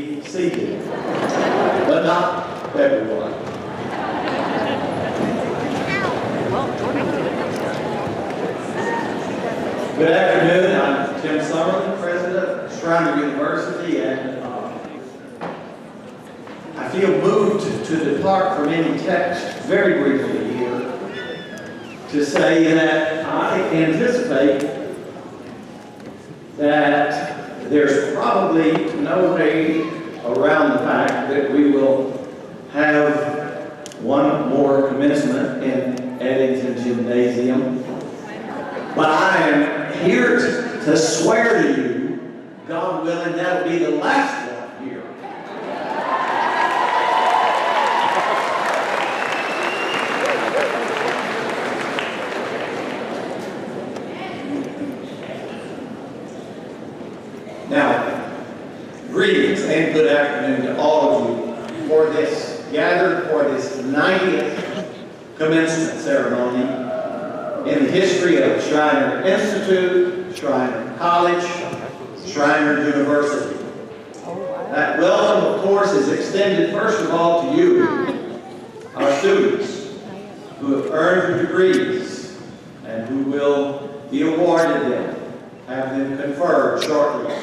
be seated, but not everyone. Good afternoon. I'm Tim Summerlin, president of Schreiner University, and I feel moved to depart from any text very briefly here to say that I anticipate that there's probably no way around the fact that we will have one more commencement in Eddington Gymnasium. But I am here to swear to you, God willing, that'll be the last one here. Now, greetings and good afternoon to all of you for this gathered for this 90th commencement ceremony in the history of Schreiner Institute, Schreiner College, Schreiner University. That welcome, of course, is extended first of all to you, our students, who have earned your degrees and who will be awarded them, have them conferred shortly.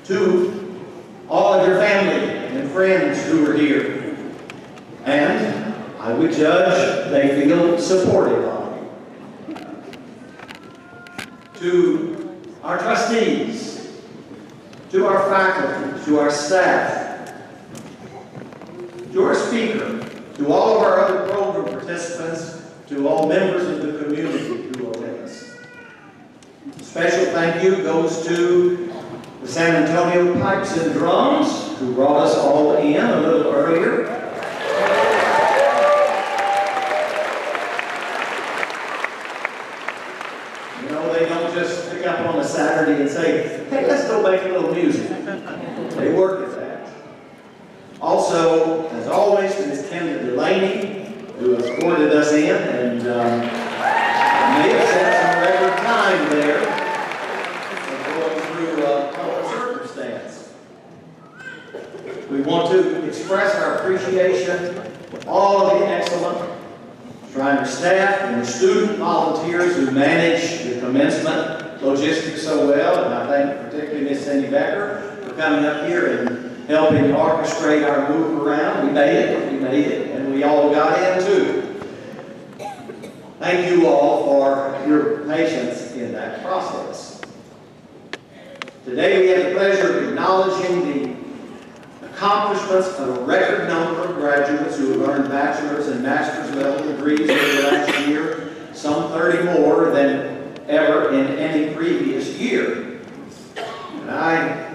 To all of your family and friends who are here, and I would judge they feel supportive of you. To our trustees, to our faculty, to our staff, to our speaker, to all of our other program participants, to all members of the community who are with us. A special thank you goes to the San Antonio Pipes and Drums, who brought us all in a little earlier. You know, they don't just pick up on a Saturday and say, hey, let's go make a little music. They work at that. Also, as always, to Ms. Kendra Delaney, who has escorted us in and may have set some record time there. We want to express our appreciation to all of the excellent Schreiner staff and the student volunteers who manage the commencement logistics so well, and I thank particularly Ms. Cindy Becker for coming up here and helping orchestrate our move around. We made it, and we all got in too. Thank you all for your patience in that process. Today we have the pleasure of acknowledging the accomplishments of a record number of graduates who have earned bachelor's and master's level degrees over the last year, some 30 more than ever in any previous year. And I,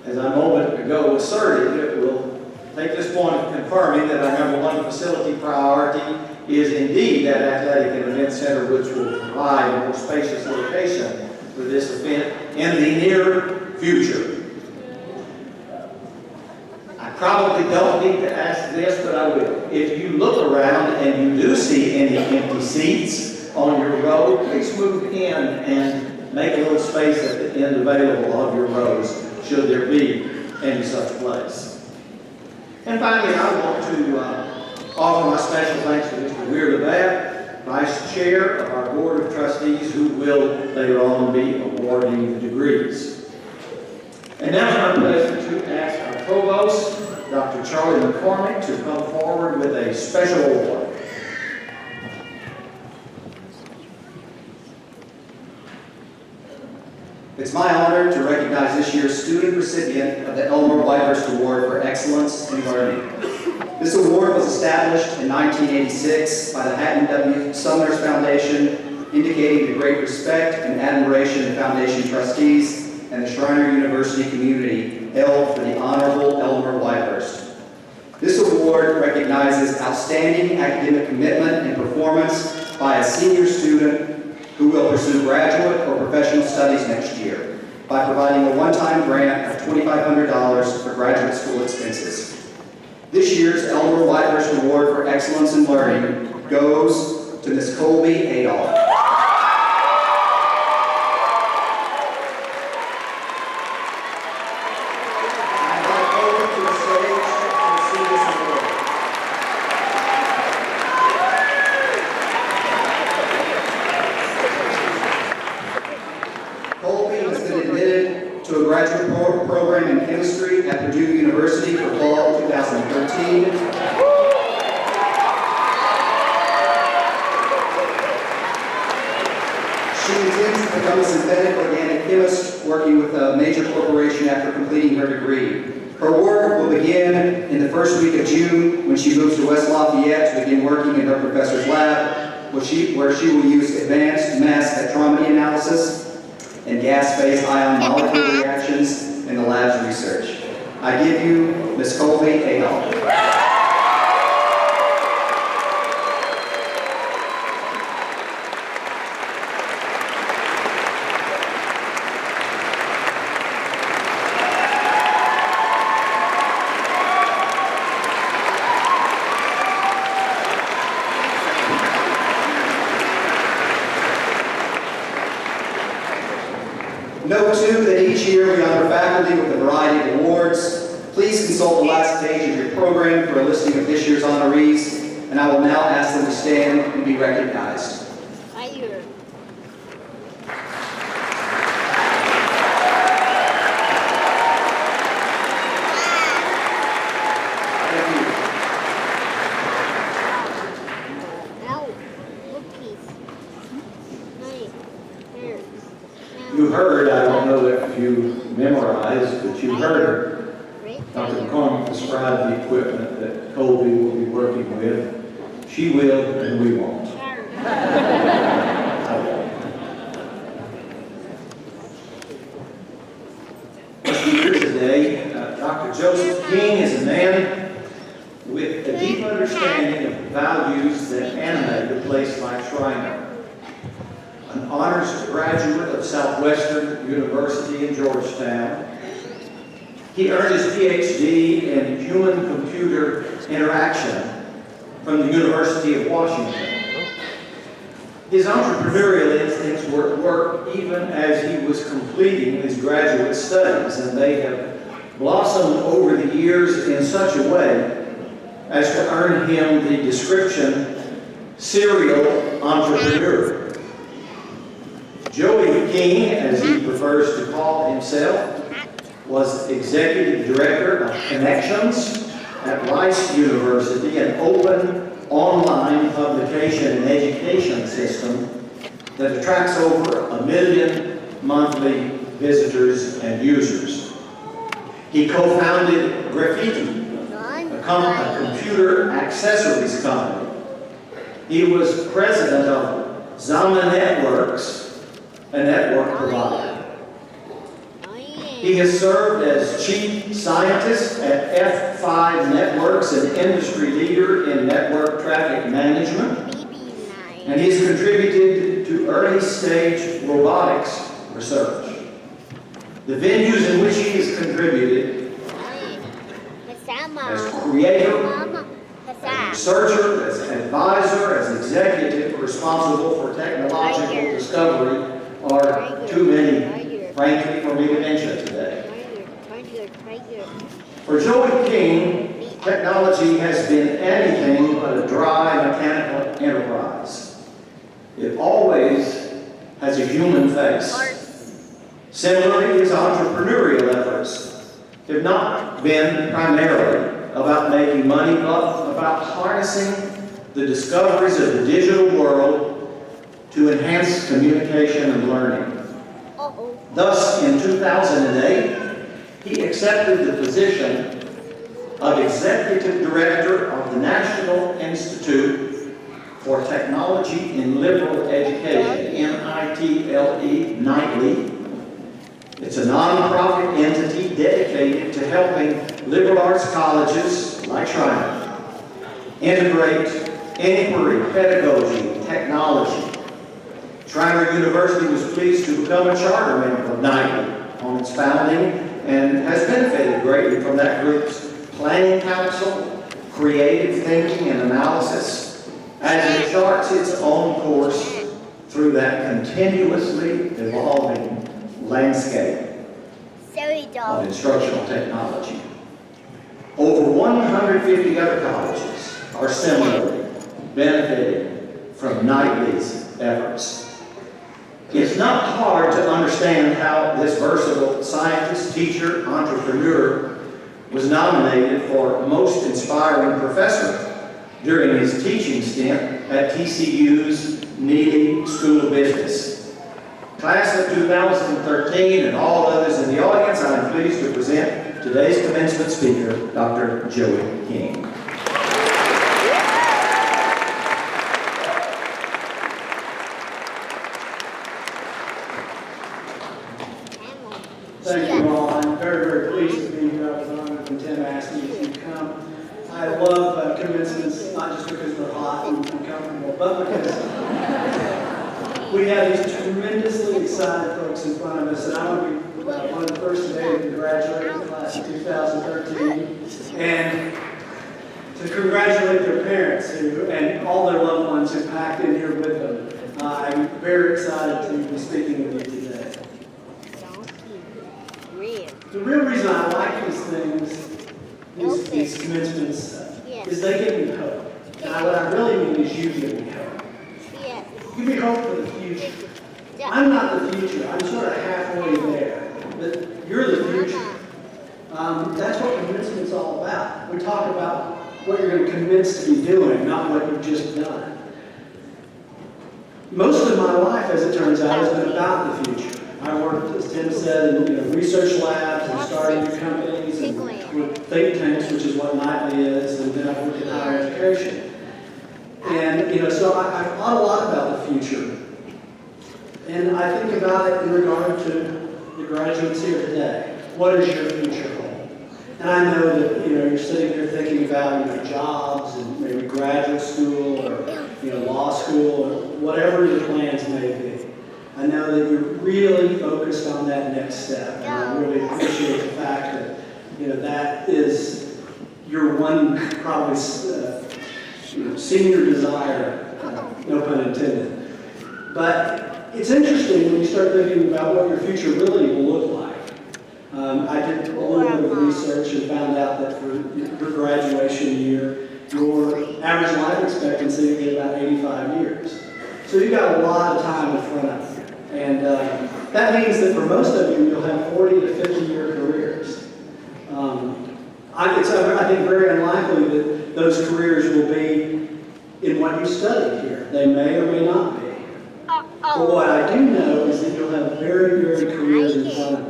as I a moment ago asserted, will take this point of confirming that our number one facility priority is indeed that athletic and event center, which will provide a more spacious location for this event in the near future. Probably don't need to ask this, but I will. If you look around and you do see any empty seats on your row, please move in and make a little space at the end available of your rows, should there be any such place. And finally, I want to offer my special thanks to Mr. Weir Levat, Vice Chair of our Board of Trustees, who will later on be awarding the degrees. And now it's our pleasure to ask our Provost, Dr. Charlie McCormick, to come forward with a special award. It's my honor to recognize this year's student recipient of the Elmer Whitehurst Award for Excellence in Learning. This award was established in 1986 by the Hatton W. Sumner's Foundation, indicating the great respect and admiration the Foundation trustees and the Schreiner University community held for the Honorable Elmer Whitehurst. This award recognizes outstanding academic commitment and performance by a senior student who will pursue graduate or professional studies next year by providing a one-time grant of $2,500 for graduate school expenses. This year's Elmer Whitehurst Award for Excellence in Learning goes to Ms. Colby Adolph. 13. She intends to become a synthetic organic chemist working with a major corporation after completing her degree. Her work will begin in the first week of June when she moves to West Lafayette to begin working in her professor's lab, where she will use advanced mass spectrometry analysis and gas-phase ion molecule reactions in the lab's research. I give you Ms. Colby Adolph. Note too that each year we honor faculty with a variety of awards. Please consult the last page of your program for a listing of this year's honorees, and I will now ask them to stand and be recognized. You heard, I don't know if you memorized, but you heard Dr. McCormick describe the equipment that Colby will be working with. She will, and we won't. I won't. Our speaker today, Dr. Joseph King, is a man with a deep understanding of the values that animate a place like Shriner. An honors graduate of Southwestern University in Georgetown. He earned his PhD in human-computer interaction from the University of Washington. His entrepreneurial instincts were at work even as he was completing his graduate studies, and they have blossomed over the years in such a way as to earn him the description serial entrepreneur. Joey King, as he prefers to call himself, was Executive Director of Connections at Rice University, an open online publication and education system that attracts over 1 million monthly visitors and users. He co-founded Graffiti, a computer accessories company. He was president of Zama Networks, a network provider. He has served as chief scientist at F5 Networks, an industry leader in network traffic management, and he's contributed to early stage robotics research. The venues in which he has contributed as creator, as researcher, as advisor, as executive responsible for technological discovery are too many, frankly, for me to mention today. For Joey King, technology has been anything but a dry mechanical enterprise. It always has a human face. Similarly, his entrepreneurial efforts have not been primarily about making money, but about harnessing the discoveries of the digital world to enhance communication and learning. Thus, in 2008, he accepted the position of Executive Director of the National Institute for Technology in Liberal Education, NITLE, NITLE. It's a nonprofit entity dedicated to helping liberal arts colleges like Shriner integrate inquiry, pedagogy, technology. Shriner University was pleased to become a charter member of NITLE on its founding and has benefited greatly from that group's planning council, creative thinking and analysis as it charts its own course through that continuously evolving landscape of instructional technology. Over 150 other colleges are similarly benefiting from NITLE's efforts. It's not hard to understand how this versatile scientist, teacher, entrepreneur was was nominated for Most Inspiring Professor during his teaching stint at TCU's Neely School of Business. Class of 2013 and all others in the audience, I am pleased to present today's commencement speaker, Dr. Joey King. Thank you all. I'm very, very pleased to be here. I was honored when Tim asked me to come. I love commencements, not just because they're hot and comfortable, but because we have these tremendously excited folks in front of us, and I want to be one of the first today to graduate in the class of 2013, and to congratulate their parents and all their loved ones who packed in here with them. I'm very excited to be speaking with you today. The real reason I like these things, these commencements, is they give me hope. And what I really mean is you give me hope. Give me hope for the future. I'm not the future. I'm sort of halfway there. But you're the future. That's what commencement's all about. We talk about what you're going to commence to be doing, not what you've just done. Most of my life, as it turns out, has been about the future. I worked, as Tim said, in research labs and starting new companies and with think tanks, which is what Nightly is, and then I worked in higher education. And so I thought a lot about the future. And I think about it in regard to the graduates here today. What does your future hold? And I know that you're sitting there thinking about jobs and maybe graduate school or law school or whatever your plans may be. I know that you're really focused on that next step, and I really appreciate the fact that that is your one probably senior desire, no pun intended. But it's interesting when you start thinking about what your future really will look like. I did a little bit of research and found out that for your graduation year, your average life expectancy will be about 85 years. So you've got a lot of time in front of you. And that means that for most of you, you'll have 40 to 50-year careers. I think very unlikely that those careers will be in what you studied here. They may or may not be. But what I do know is that you'll have very, very careers in front of you.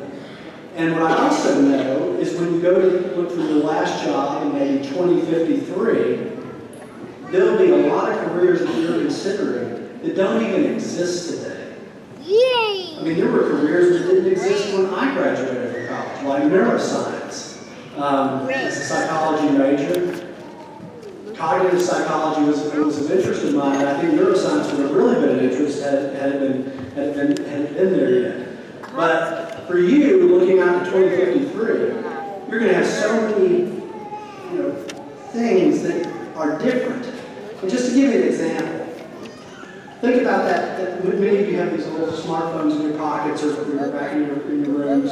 And what I also know is when you go to look for your last job in maybe 2053, there'll be a lot of careers that you're considering that don't even exist today. I mean, there were careers that didn't exist when I graduated from college, like neuroscience. As a psychology major, cognitive psychology was of interest of mine, and I think neuroscience would have really been an interest had it been there yet. But for you, looking out to 2053, you're going to have so many things that are different. And just to give you an example, think about that many of you have these little smartphones in your pockets or back in your rooms.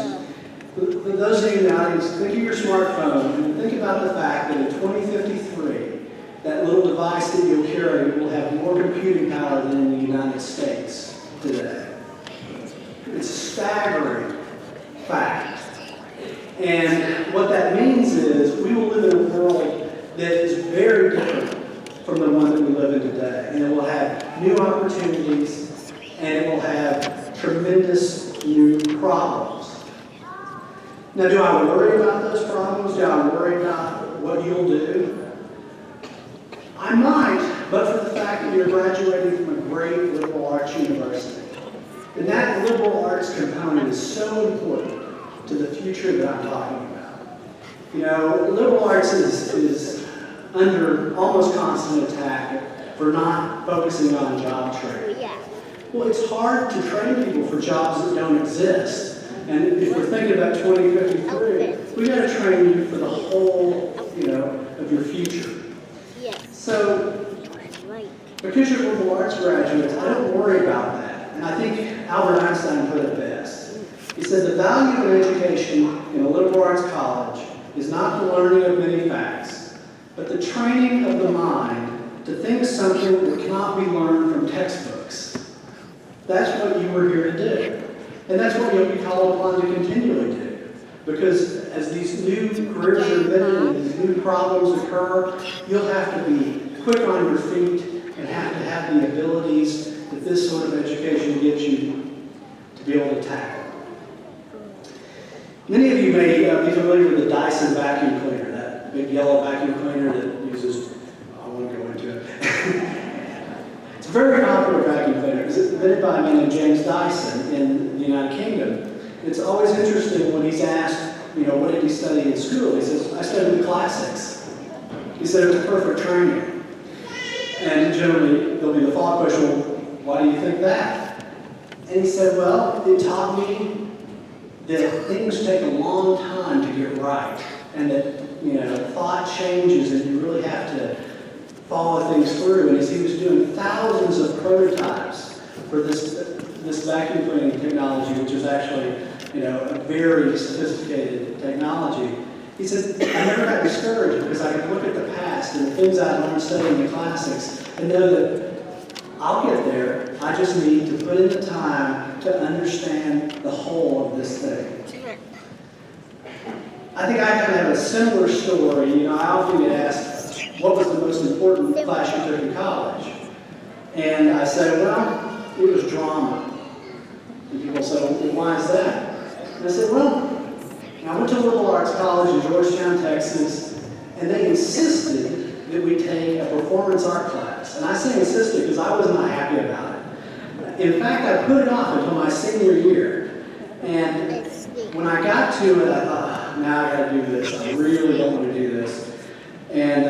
For those of you in the audience, think of your smartphone and think about the fact that in 2053, that little device that you'll carry will have more computing power than in the United States today. It's a staggering fact. And what that means is we will live in a world that is very different from the one that we live in today. And it will have new opportunities, and it will have tremendous new problems. Now, do I worry about those problems? Do I worry about what you'll do? I might, but for the fact that you're graduating from a great liberal arts university. And that liberal arts component is so important to the future that I'm talking about. Liberal arts is under almost constant attack for not focusing on job training. Well, it's hard to train people for jobs that don't exist. And if we're thinking about 2053, we got to train you for the whole, of your future. So, because you're liberal arts graduates, I don't worry about that. And I think Albert Einstein put it best. He said, the value of an education in a liberal arts college is not the learning of many facts, but the training of the mind to think something that cannot be learned from textbooks. That's what you were here to do. And that's what you'll be called upon to continually do. Because as these new careers are invented and these new problems occur, you'll have to be quick on your feet and have to have the abilities that this sort of education gives you to be able to tackle. Many of you may be familiar with the Dyson vacuum cleaner, that big yellow vacuum cleaner that uses, I won't go into it. It's a very popular vacuum cleaner. It was invented by a man named James Dyson in the United Kingdom. It's always interesting when he's asked, what did he study in school? He says, I studied the classics. He said it was perfect training. And generally, there'll be the follow-up question, well, why do you think that? And he said, well, it taught me that things take a long time to get right. And that, thought changes and you really have to follow things through. And as he was doing thousands of prototypes for this vacuum cleaning technology, which is actually, a very sophisticated technology, he said, I never got discouraged because I could look at the past and the things I learned studying the classics and know that I'll get there. I just need to put in the time to understand the whole of this thing. I think I kind of have a similar story. I often get asked, what was the most important class you took in college? And I say, well, it was drama. And people say, well, why is that? And I said, well, I went to a liberal arts college in Georgetown, Texas, and they insisted that we take a performance art class. And I say insisted because I was not happy about it. In fact, I put it off until my senior year. And when I got to it, I thought, now I got to do this. I really don't want to do this. And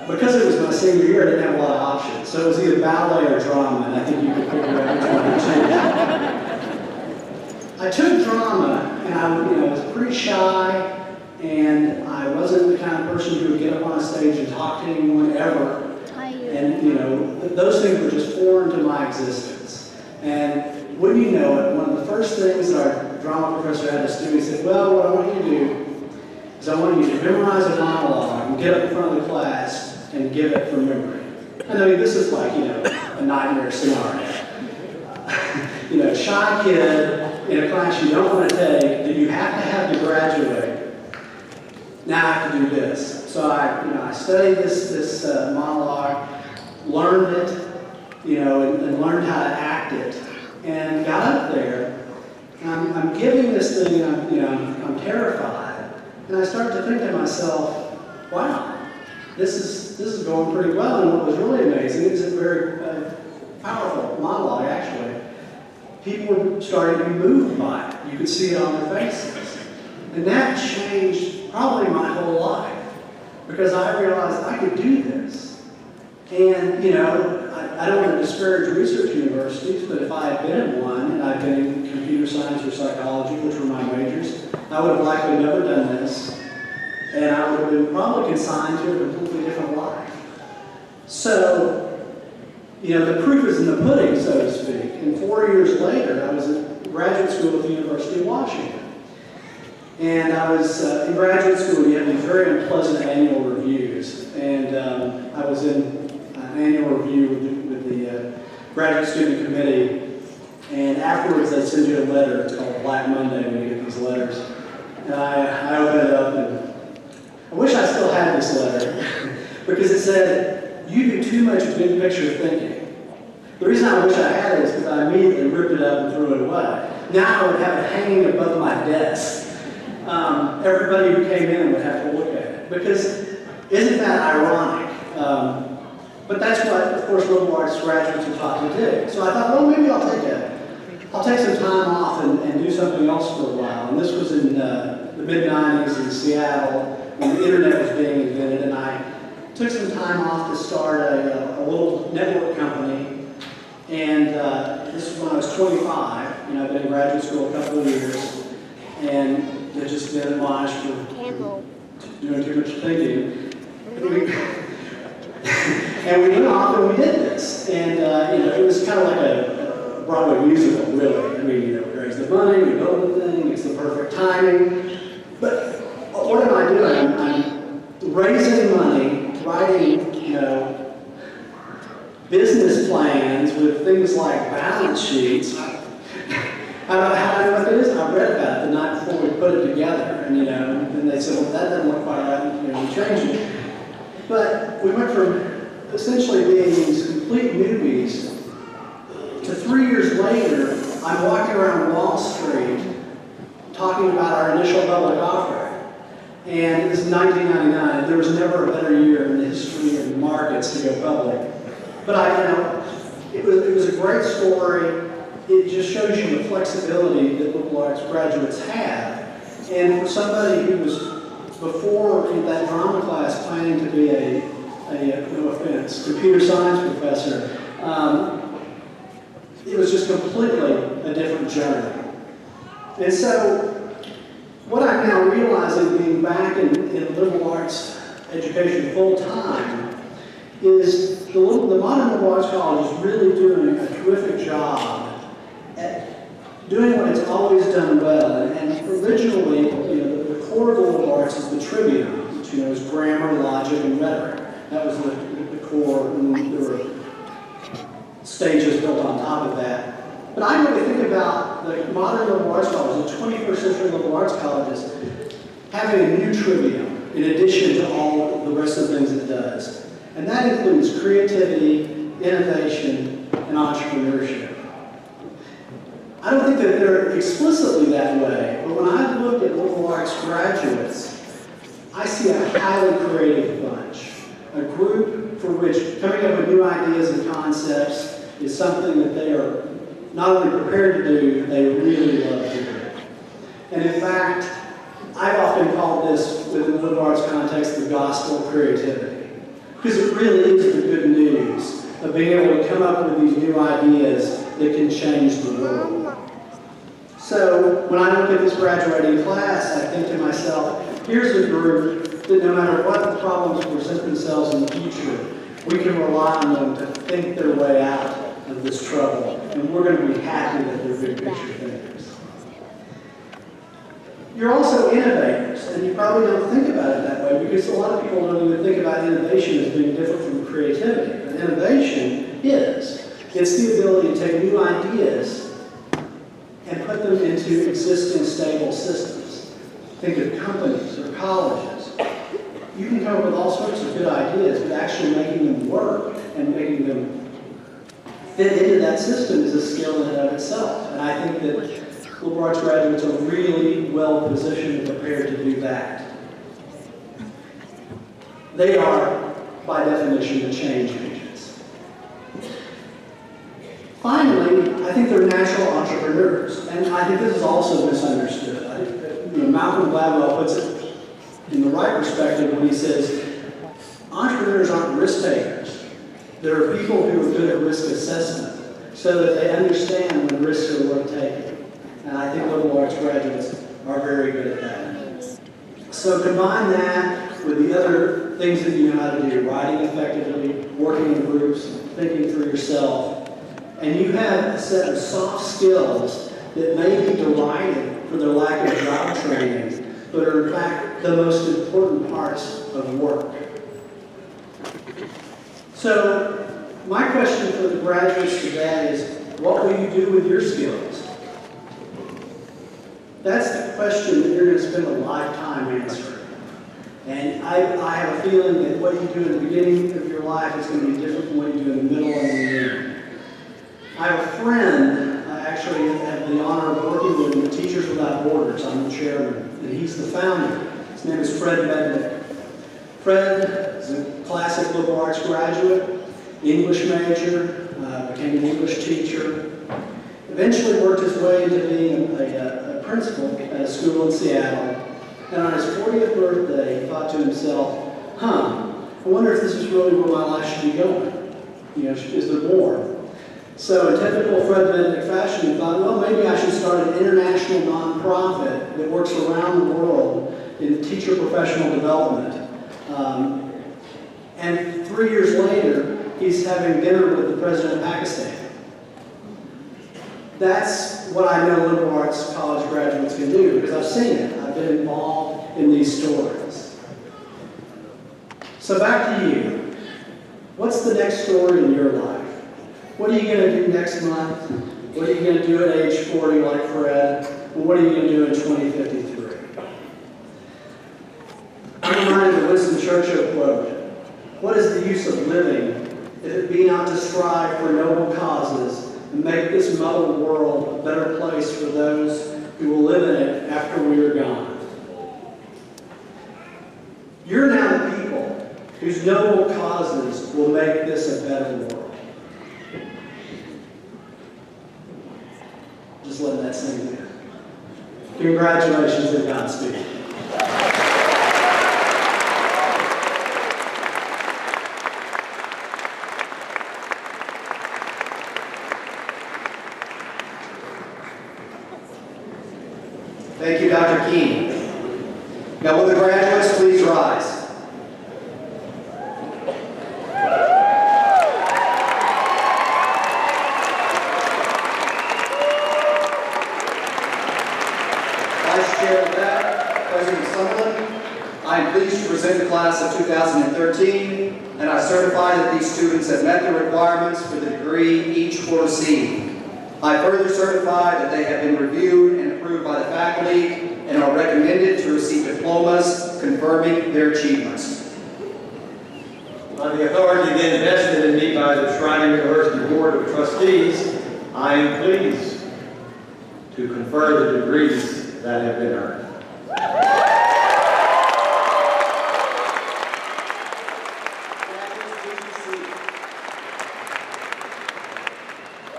because it was my senior year, I didn't have a lot of options. So it was either ballet or drama, and I think you could figure out which one to choose. I took drama, and I was pretty shy, and I wasn't the kind of person who would get up on a stage and talk to anyone ever. And, those things were just foreign to my existence. And wouldn't you know it, one of the first things that our drama professor had us do, he said, well, what I want you to do is I want you to memorize a monologue and get up in front of the class and give it from memory. I know this is like, a nightmare scenario. Shy kid in a class you don't want to take that you have to have to graduate. Now I have to do this. So I studied this monologue, learned it, and learned how to act it, and got up there. And I'm giving this thing, and I'm terrified, and I start to think to myself, wow, this is going pretty well. And what was really amazing is a very powerful monologue, actually. People were starting to be moved by it. You could see it on their faces. And that changed probably my whole life because I realized I could do this. And, I don't want to discourage research universities, but if I had been at one and I'd been in computer science or psychology, which were my majors, I would have likely never done this. And I would have been probably consigned to a completely different life. So, the proof is in the pudding, so to speak. And 4 years later, I was in graduate school at the University of Washington. And I was in graduate school, you have these very unpleasant annual reviews. And I was in an annual review with the graduate student committee. And afterwards, they send you a letter. It's called Black Monday when you get these letters. And I opened it up, and I wish I still had this letter because it said, you do too much big picture thinking. The reason I wish I had it is because I immediately ripped it up and threw it away. Now I would have it hanging above my desk. Everybody who came in would have to look at it. Because isn't that ironic? But that's what, of course, liberal arts graduates are taught to do. So I thought, well, maybe I'll take some time off and do something else for a while. And this was in the mid-90s in Seattle when the internet was being invented. And I took some time off to start a little network company. And this was when I was 25. I've been in graduate school a couple of years. And had just been admonished for doing too much thinking. And we went off and we did this. And, it was kind of like a Broadway musical, really. We raised the money, we built the thing, it's the perfect timing. But what am I doing? I'm raising money, writing, business plans with things like balance sheets. How do I know what that is? I read about it the night before we put it together, and and they said, well, that doesn't look quite right, we changed it. But we went from essentially being these complete newbies to 3 years later, I'm walking around Wall Street talking about our initial public offering. And this is 1999. There was never a better year in the history of markets to go public. But it was a great story. It just shows you the flexibility that liberal arts graduates have. And for somebody who was before in that drama class planning to be no offense, computer science professor, it was just completely a different journey. And so, what I'm now realizing, being back in liberal arts education full time, is the modern liberal arts college is really doing a terrific job at doing what it's always done well. And originally, the core of liberal arts is the trivium, which is grammar, logic, and rhetoric. That was the core, and there were stages built on top of that. But I really think about the modern liberal arts colleges, the 21st century liberal arts colleges, having a new trivium in addition to all the rest of the things it does. And that includes creativity, innovation, and entrepreneurship. I don't think that they're explicitly that way, but when I look at liberal arts graduates, I see a highly creative bunch, a group for which coming up with new ideas and concepts is something that they are not only prepared to do, they really love to do. And in fact, I've often called this, within the liberal arts context, the gospel of creativity. Because it really is the good news of being able to come up with these new ideas that can change the world. So when I look at this graduating class, I think to myself, here's a group that no matter what the problems present themselves in the future, we can rely on them to think their way out of this trouble. And we're going to be happy that they're big picture thinkers. You're also innovators, and you probably don't think about it that way because a lot of people don't even think about innovation as being different from creativity. But innovation is. It's the ability to take new ideas and put them into existing stable systems. Think of companies or colleges. You can come up with all sorts of good ideas, but actually making them work and making them fit into that system is a skill in and of itself. And I think that liberal arts graduates are really well positioned and prepared to do that. They are, by definition, the change agents. Finally, I think they're natural entrepreneurs. And I think this is also misunderstood. I think Malcolm Gladwell puts it in the right perspective when he says, entrepreneurs aren't risk takers. There are people who are good at risk assessment so that they understand when risks are worth taking. And I think liberal arts graduates are very good at that. So combine that with the other things that you know how to do, writing effectively, working in groups, thinking for yourself, and you have a set of soft skills that may be derided for their lack of job training, but are in fact the most important parts of work. So, my question for the graduates today is, what will you do with your skills? That's the question that you're going to spend a lifetime answering. And I have a feeling that what you do in the beginning of your life is going to be different from what you do in the middle and the end. I have a friend, I actually have the honor of working with him at Teachers Without Borders. I'm the chairman, and he's the founder. His name is Fred Bednick. Fred is a classic liberal arts graduate, English major, became an English teacher, eventually worked his way into being a principal at a school in Seattle. And on his 40th birthday, he thought to himself, I wonder if this is really where my life should be going. Is there more? So in typical Fred Bednick fashion, he thought, well, maybe I should start an international nonprofit that works around the world in teacher professional development. And 3 years later, he's having dinner with the president of Pakistan. That's what I know liberal arts college graduates can do, because I've seen it. I've been involved in these stories. So back to you. What's the next story in your life? What are you going to do next month? What are you going to do at age 40 like Fred? And what are you going to do in 2053? I'm reminded of the Winston Churchill quote, "What is the use of living if it be not to strive for noble causes and make this muddled world a better place for those who will live in it after we are gone?" You're now the people whose noble causes will make this a better world. Just let that sink in. Congratulations and Godspeed. Thank you, Dr. Keene. Now, will the graduates please rise? Vice Chair-elect, President Summerlin, I am pleased to present the class of 2013, and I certify that these students have met the requirements for the degree each will receive. I further certify that they have been reviewed and approved by the faculty and are recommended to receive diplomas confirming their achievements. By the authority then vested in me by the Schreiner University Board of Trustees, I am pleased to confer the degrees that have been earned.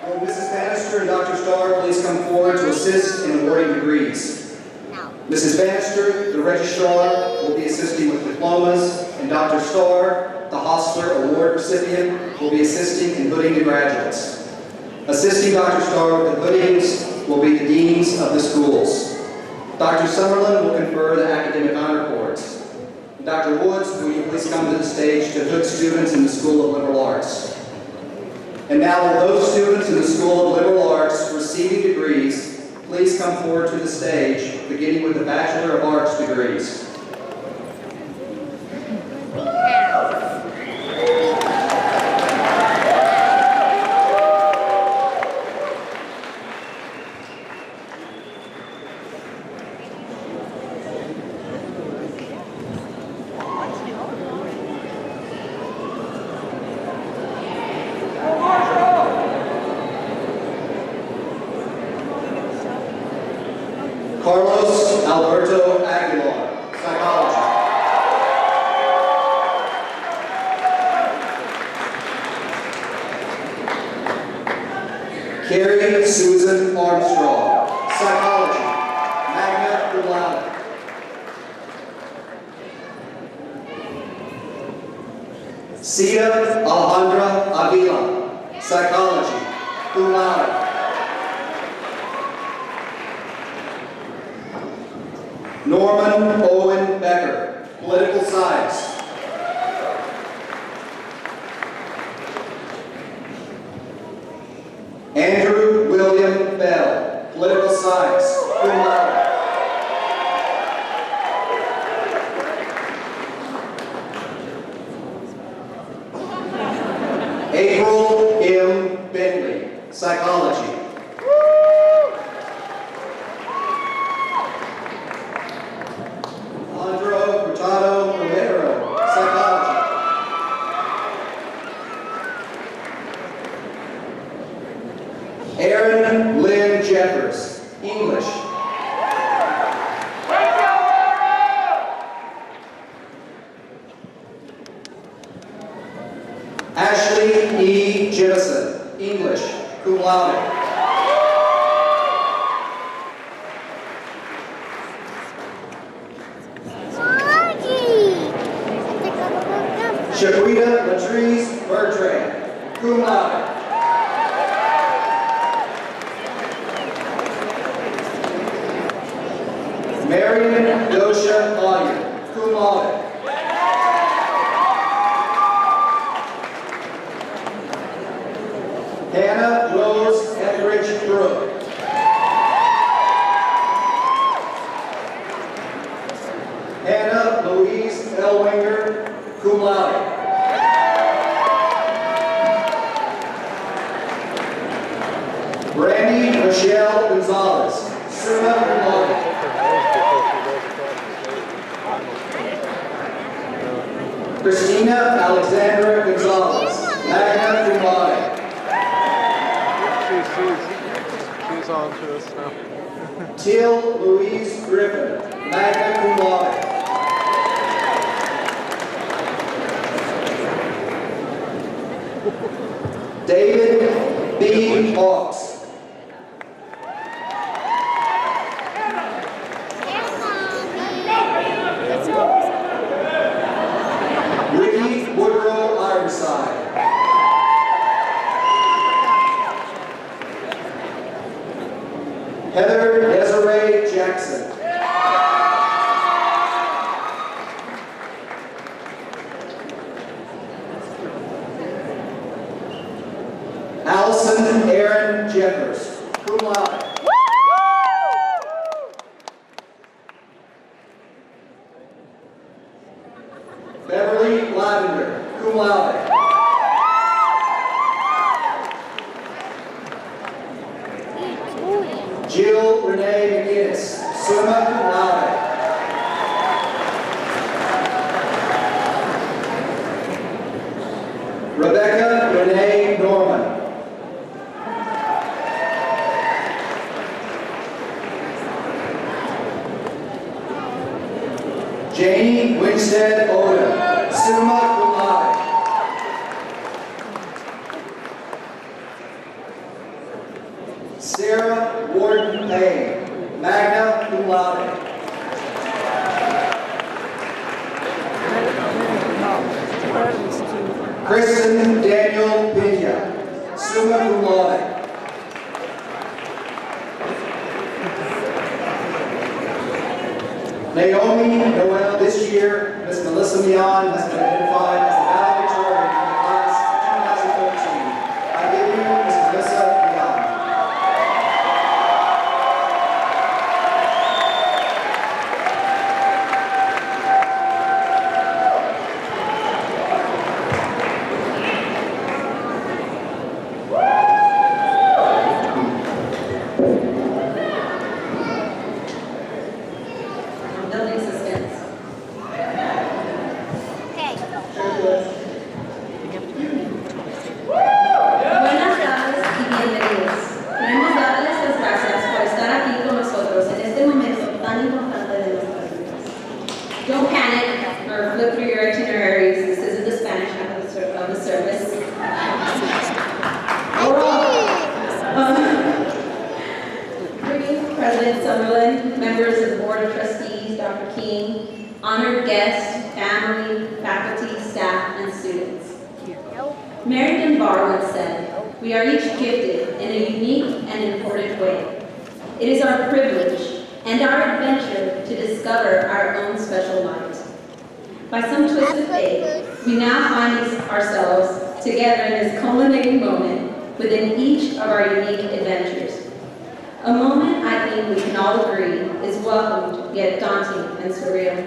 Will Mrs. Bannister and Dr. Starr please come forward to assist in awarding degrees? Mrs. Bannister, the registrar, will be assisting with diplomas, and Dr. Starr, the Hostler Award recipient, will be assisting in hooding the graduates. Assisting Dr. Starr with the hoodings will be the deans of the schools. Dr. Summerlin will confer the academic honor cords. Dr. Woods, will you please come to the stage to hood students in the School of Liberal Arts? And now will those students in the School of Liberal Arts receiving degrees please come forward to the stage, beginning with the Bachelor of Arts degrees. Carlos Alberto Aguilar, psychology. Carrie Susan Armstrong, psychology, magna cum laude. Cita Alejandra Avila, psychology, cum laude. Norman Owen Becker, political science. Andrew William Bell, political science, cum laude. April M. Bentley, psychology. Aaron Lynn Jeffers, English. Ashley E. Jemison, English, cum laude. Shaquita Latrice Bertrand, cum laude. Marion Dosha Collier, cum laude. Hannah Rose Etheridge Brooke. Hannah Louise Elwinger, cum laude. Brandon Michelle Gonzalez, summa cum laude. Christina Alexandra Gonzalez, magna cum laude. She's on to us now. Teal Louise Griffin, magna cum laude. David B. Hawks. Ricky Woodrow Ironside. Heather Desiree Jackson. Allison Aaron Jeffers, cum laude. Beverly Lavender, cum laude. Jill Renee McGinnis, summa cum laude. Rebecca Renee Norman. Janie Winstead Odom, summa cum laude. Sarah Warden Payne, magna cum laude. Kristen Daniel Pena, summa cum laude. Naomi Noel, this year, Ms. Melissa Mion has been identified as the valedictorian in the class of 2013. I give you Ms. Melissa Mion. Building suspense. Buenas tardes y bienvenidos. Queremos darles las gracias por estar aquí con nosotros en este momento tan importante de nuestras vidas. Don't panic or flip through your itineraries. This isn't the Spanish half of the service. President Summerlin, members of the Board of Trustees, Dr. King, honored guests, family, faculty, staff, and students. Mary Dunbar once said, "We are each gifted in a unique and important way. It is our privilege and our adventure to discover our own special light. By some twist of fate, we now find ourselves together in this culminating moment within each of our unique adventures. A moment I think we can all agree is welcomed yet daunting and surreal.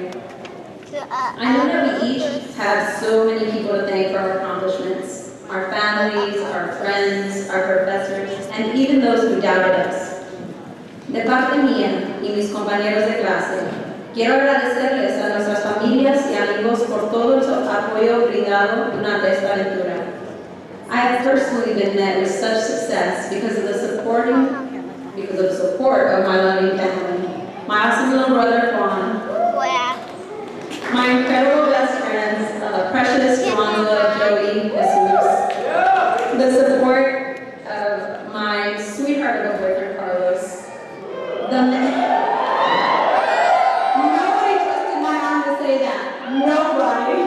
I know that we each have so many people to thank for our accomplishments, our families, our friends, our professors, and even those who doubted us. De parte mía y mis compañeros de clase, quiero agradecerles a nuestras familias y amigos por todo el apoyo brindado durante esta aventura. I have personally been met with such success because of the support of my loving family, my awesome little brother Juan, my incredible best friends, precious Joanna, Joey, Jesus, the support of my sweetheart of a boyfriend Carlos, nobody twisted my arm to say that, nobody,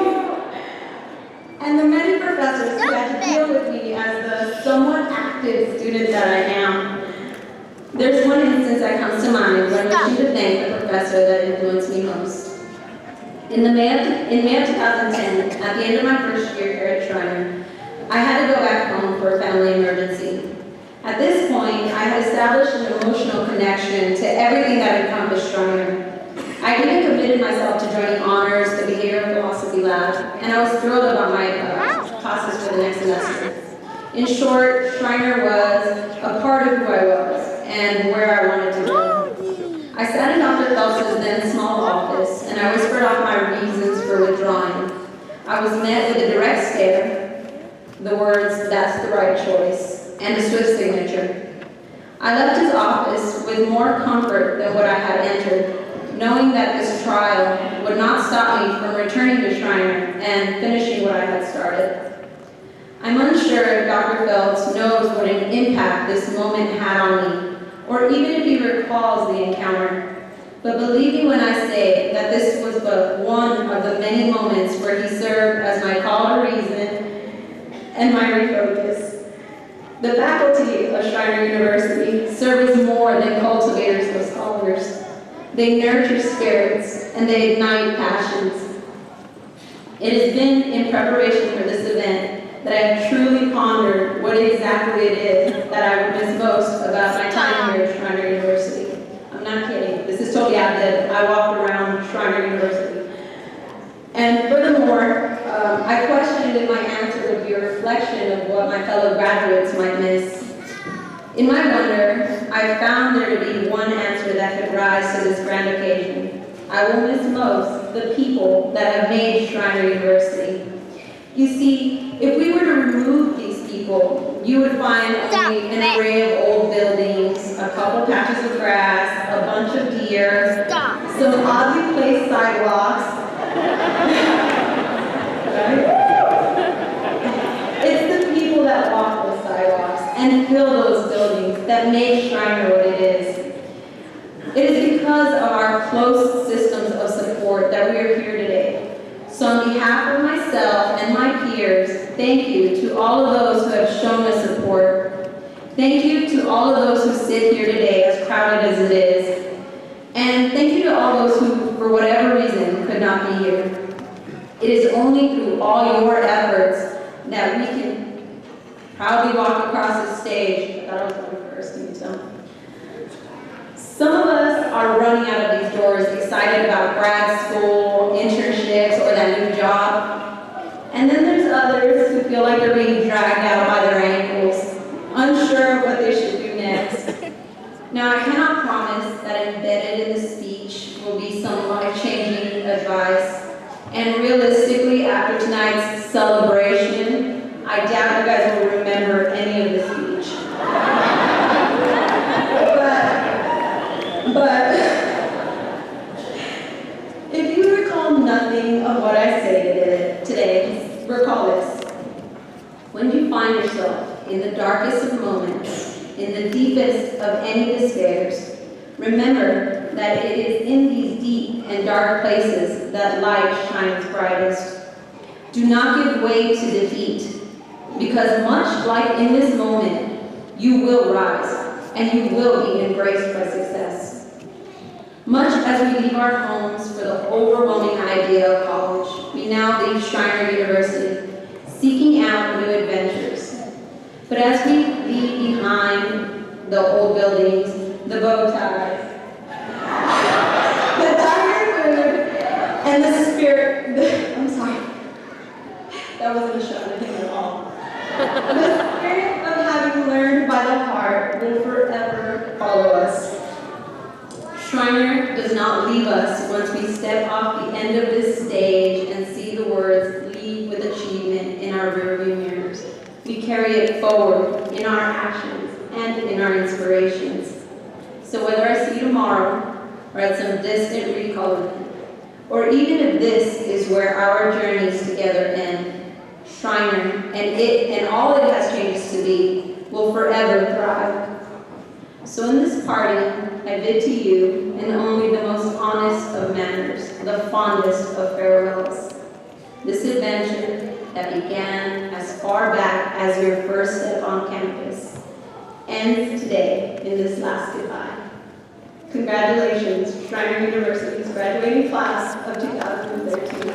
and the many professors who had to deal with me as the somewhat active student that I am. There's one instance that comes to mind when I wish you to thank the professor that influenced me most. In May of 2010, at the end of my first year here at Shriner, I had to go back home for a family emergency. At this point, I had established an emotional connection to everything that encompassed Shriner. I even committed myself to joining honors, the Behavioral Philosophy Lab, and I was thrilled about my classes for the next semester. In short, Shriner was a part of who I was, and where I wanted to go. I sat in Dr. Phelps' then small office, and I whispered off my reasons for withdrawing. I was met with a direct stare, the words, "That's the right choice," and a swift signature. I left his office with more comfort than what I had entered, knowing that this trial would not stop me from returning to Shriner and finishing what I had started. I'm unsure if Dr. Phelps knows what an impact this moment had on me, or even if he recalls the encounter. But believe me when I say that this was but one of the many moments where he served as my call to reason and my refocus. The faculty of Shriner University serve as more than cultivators of scholars. They nurture spirits and they ignite passions. It has been in preparation for this event that I have truly pondered what exactly it is that I would miss most about my time here at Shriner University. I'm not kidding. This is totally out there. I walked around Shriner University. And furthermore, I questioned if my answer would be a reflection of what my fellow graduates might miss. In my wonder, I found there to be one answer that could rise to this grand occasion. I will miss most the people that have made Shriner University. You see, if we were to remove these people, you would find only an array of old buildings, a couple patches of grass, a bunch of deer, some oddly placed sidewalks. Right? It's the people that walk those sidewalks and fill those buildings that make Shriner what it is. It is because of our close systems of support that we are here today. So on behalf of myself and my peers, thank you to all of those who have shown us support. Thank you to all of those who sit here today, as crowded as it is. And thank you to all those who, for whatever reason, could not be here. It is only through all your efforts that we can proudly walk across the stage. I thought I was going first, can you tell? Some of us are running out of these doors excited about grad school, internships, or that new job. And then there's others who feel like they're being dragged out by their ankles, unsure of what they should do next. Now, I cannot promise that embedded in the speech will be some life-changing advice. And realistically, after tonight's celebration, I doubt you guys will remember any of the speech. But if you recall nothing of what I say today, recall this. When you find yourself in the darkest of moments, in the deepest of any despairs, remember that it is in these deep and dark places that light shines brightest. Do not give way to defeat, because much like in this moment, you will rise and you will be embraced by success. Much as we leave our homes for the overwhelming idea of college, we now leave Shriner University, seeking out new adventures. But as we leave behind the old buildings, the bow tie, the tired food, and the spirit, I'm sorry, that wasn't a shot at him at all. The spirit of having learned by the heart will forever follow us. Shriner does not leave us once we step off the end of this stage and see the words "leave with achievement" in our rearview mirrors. We carry it forward in our actions and in our inspirations. So whether I see you tomorrow or at some distant recall event, or even if this is where our journeys together end, Shriner and all it has changes to be will forever thrive. So in this party, I bid to you, in only the most honest of manners, the fondest of farewells. This adventure that began as far back as your first step on campus ends today in this last goodbye. Congratulations, Shriner University's graduating class of 2013.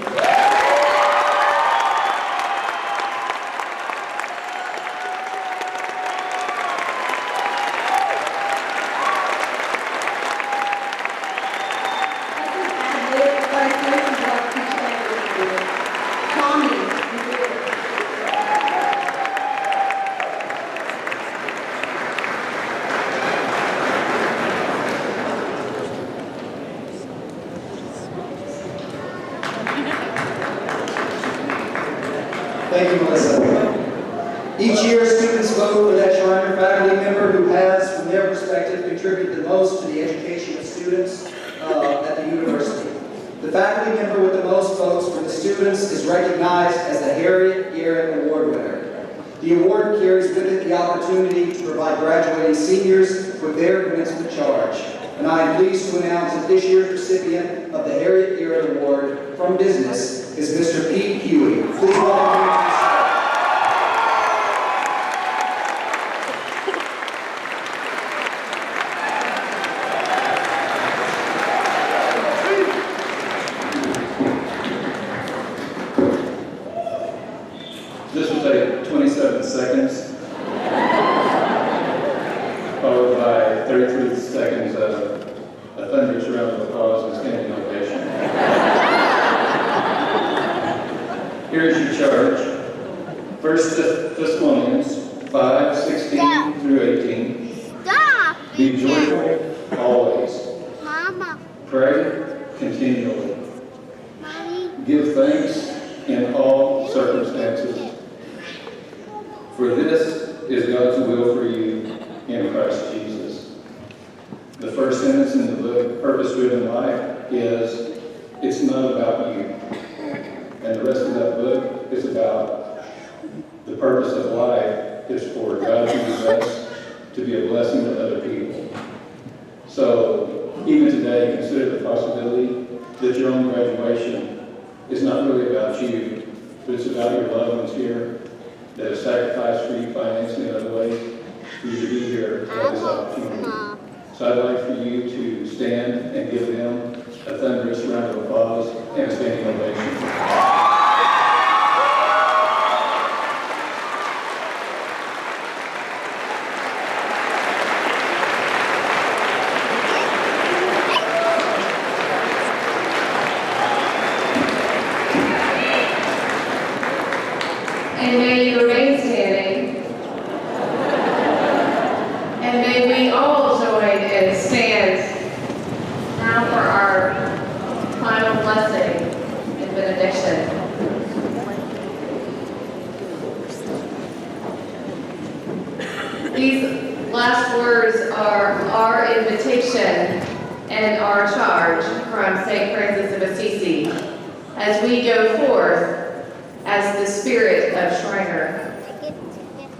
Thank you, Melissa. Each year, students vote for that Shriner faculty member who has, from their perspective, contributed the most to the education of students at the university. The faculty member with the most votes for the students is recognized as the Harriet Garrett Award winner. The award carries with it the opportunity to provide graduating seniors with their commencement charge. And I am pleased to announce that this year's recipient of the Harriet Garrett Award from Business is Mr. Pete Huey. Please welcome him to the stage. This will take 27 seconds, followed by 33 seconds of a thunderous round of applause and standing ovation. Here's your charge. First Thessalonians 5:16 through 18. Stop! Be joyful always. Mama, Pray continually. Mommy, Give thanks in all circumstances. For this is God's will for you in Christ Jesus. The first sentence in the book, Purpose-Driven Life, is, it's not about you. And the rest of that book is about the purpose of life is for God to use us to be a blessing to other people. So even today, consider the possibility that your own graduation is not really about you, but it's about your loved ones here that have sacrificed for you financially in other ways for you to be here to have this opportunity. So I'd like for you to stand and give them a thunderous round of applause and a standing ovation. And may you remain standing. And may we all join and stand now for our final blessing and benediction. These last words are our invitation and our charge from St. Francis of Assisi as we go forth as the spirit of Shriner,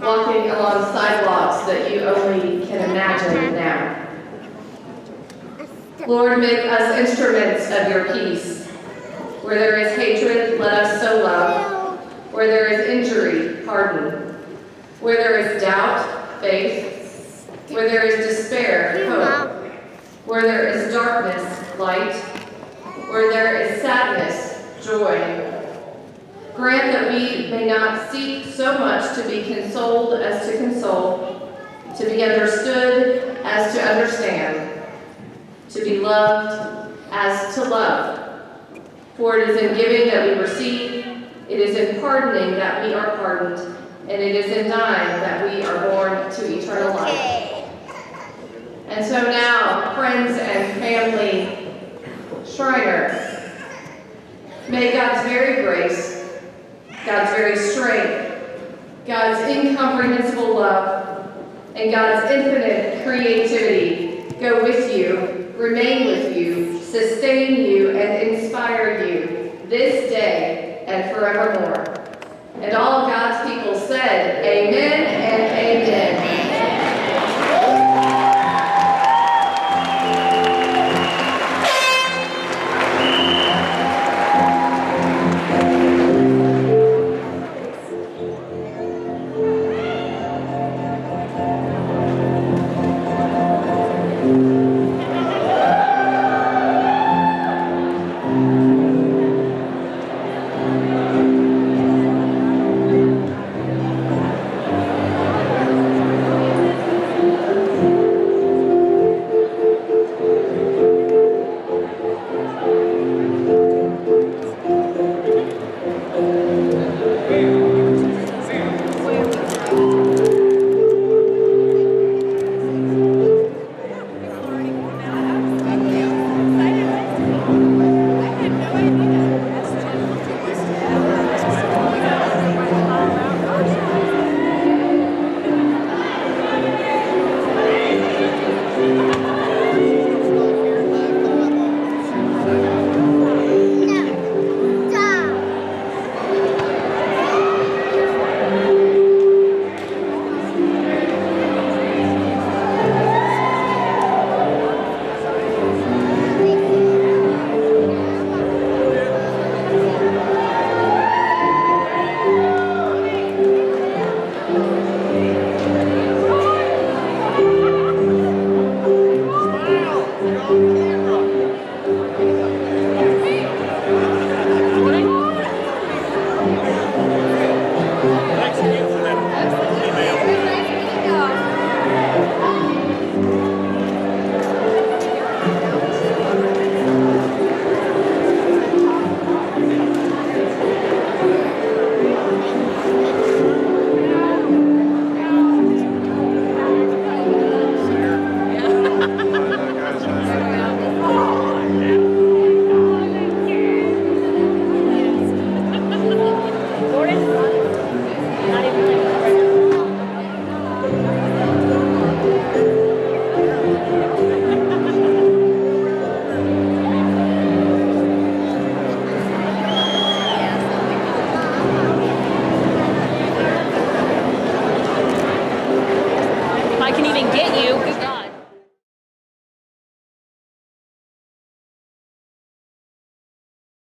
walking along sidewalks that you only can imagine now. Lord, make us instruments of your peace. Where there is hatred, let us sow love. Where there is injury, pardon. Where there is doubt, faith. Where there is despair, hope. Where there is darkness, light. Where there is sadness, joy. Grant that we may not seek so much to be consoled as to console, to be understood as to understand, to be loved as to love. For it is in giving that we receive, it is in pardoning that we are pardoned, and it is in dying that we are born to eternal life. And so now, friends and family, Shriner, may God's very grace, God's very strength, God's incomprehensible love, and God's infinite creativity go with you, remain with you, sustain you, and inspire you this day and forevermore. And all God's people said, Amen and amen. If I can even get you.